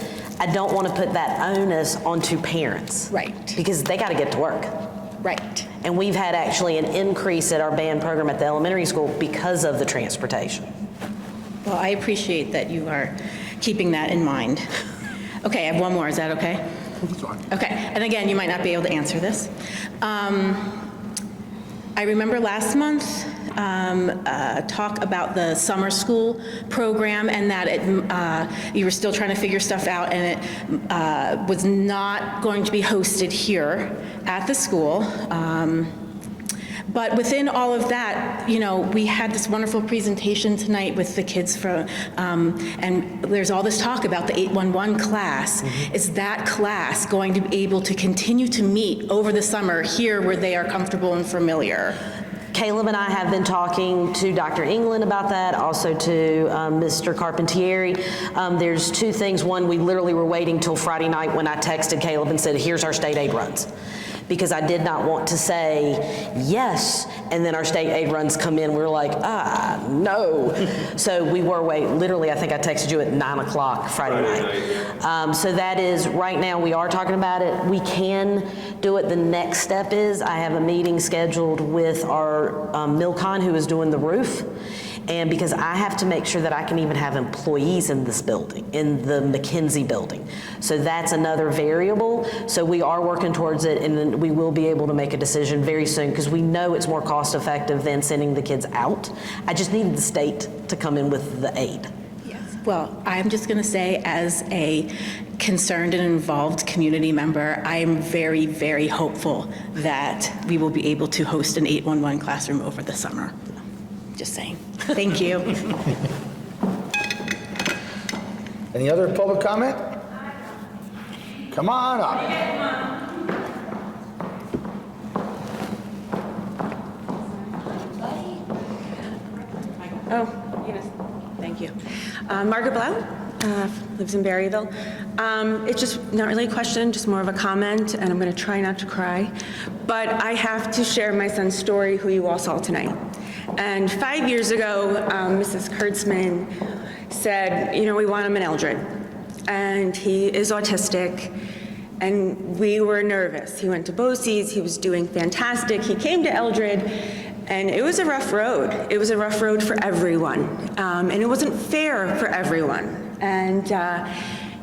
I don't want to put that onus onto parents. Right. Because they got to get to work. Right. And we've had actually an increase at our band program at the elementary school because of the transportation. Well, I appreciate that you are keeping that in mind. Okay, I have one more. Is that okay? Okay, and again, you might not be able to answer this. I remember last month talk about the summer school program and that you were still trying to figure stuff out, and it was not going to be hosted here at the school. But within all of that, you know, we had this wonderful presentation tonight with the kids from, and there's all this talk about the 811 class. Is that class going to be able to continue to meet over the summer here where they are comfortable and familiar? Caleb and I have been talking to Dr. England about that, also to Mr. Carpentieri. There's two things. One, we literally were waiting till Friday night when I texted Caleb and said, here's our state aid runs. Because I did not want to say yes, and then our state aid runs come in, we're like, no. So we were waiting, literally, I think I texted you at 9 o'clock Friday night. So that is, right now, we are talking about it. We can do it. The next step is, I have a meeting scheduled with our Milcon, who is doing the roof. And because I have to make sure that I can even have employees in this building, in the McKinsey building. So that's another variable. So we are working towards it, and then we will be able to make a decision very soon, because we know it's more cost effective than sending the kids out. I just needed the state to come in with the aid. Yes. Well, I'm just going to say, as a concerned and involved community member, I am very, very hopeful that we will be able to host an 811 classroom over the summer. Just saying. Thank you. Any other public comment? Come on up. Oh, yes, thank you. Margaret Blau, lives in Berryville. It's just not really a question, just more of a comment, and I'm going to try not to cry. But I have to share my son's story, who you all saw tonight. And 5 years ago, Mrs. Kurtzman said, you know, we want him in Eldred. And he is autistic, and we were nervous. He went to BOCES, he was doing fantastic. He came to Eldred, and it was a rough road. It was a rough road for everyone, and it wasn't fair for everyone. And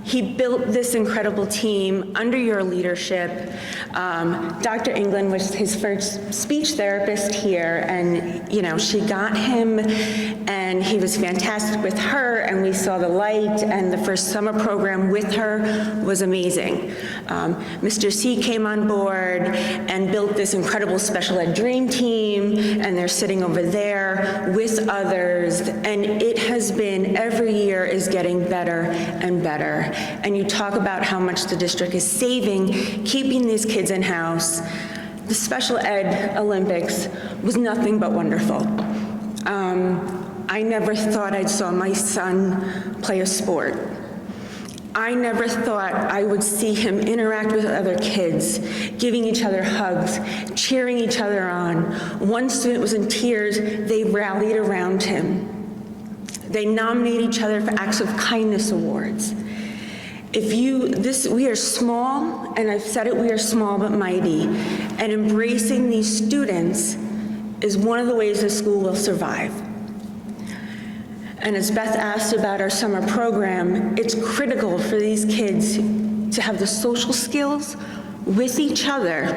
he built this incredible team under your leadership. Dr. England was his first speech therapist here, and you know, she got him, and he was fantastic with her, and we saw the light, and the first summer program with her was amazing. Mr. C came on board and built this incredible special ed dream team, and they're sitting over there with others, and it has been, every year is getting better and better. And you talk about how much the district is saving, keeping these kids in-house. The special ed Olympics was nothing but wonderful. I never thought I'd saw my son play a sport. I never thought I would see him interact with other kids, giving each other hugs, cheering each other on. One student was in tears. They rallied around him. They nominate each other for Acts of Kindness awards. We are small, and I've said it, we are small but mighty, and embracing these students is one of the ways the school will survive. And as Beth asked about our summer program, it's critical for these kids to have the social skills with each other,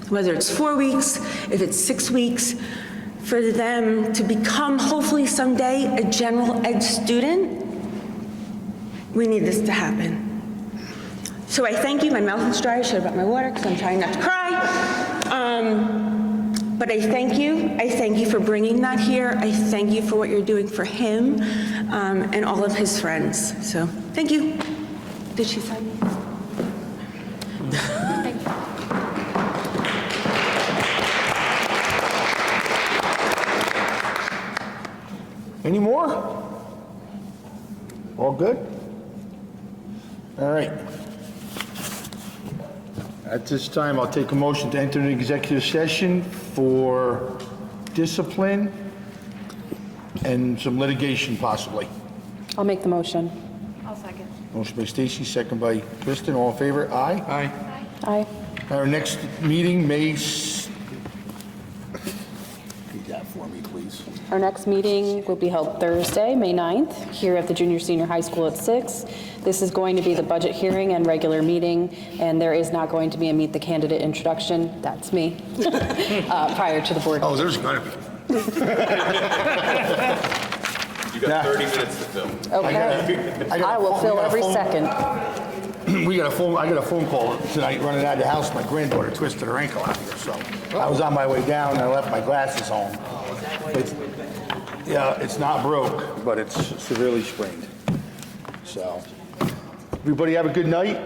whether it's 4 weeks, if it's 6 weeks, for them to become, hopefully someday, a general ed student. We need this to happen. So I thank you. My mouth is dry. I should have brought my water because I'm trying not to cry. But I thank you. I thank you for bringing that here. I thank you for what you're doing for him and all of his friends. So thank you. Did she sign me? Thank you. Any more? All good? All right. At this time, I'll take a motion to enter an executive session for discipline and some litigation possibly. I'll make the motion. I'll second. Motion by Stacy, second by Kristen. All in favor? Aye. Aye. Aye. Our next meeting, Read that for me, please. Our next meeting will be held Thursday, May 9th, here at the Junior Senior High School at 6. This is going to be the budget hearing and regular meeting, and there is not going to be a meet the candidate introduction. That's me, prior to the board. Oh, there's gonna be. You got 30 minutes to fill. Okay. I will fill every second. I got a phone call tonight running out of the house. My granddaughter twisted her ankle out here, so I was on my way down and I left my glasses home. It's not broke, but it's severely sprained. So, everybody have a good night.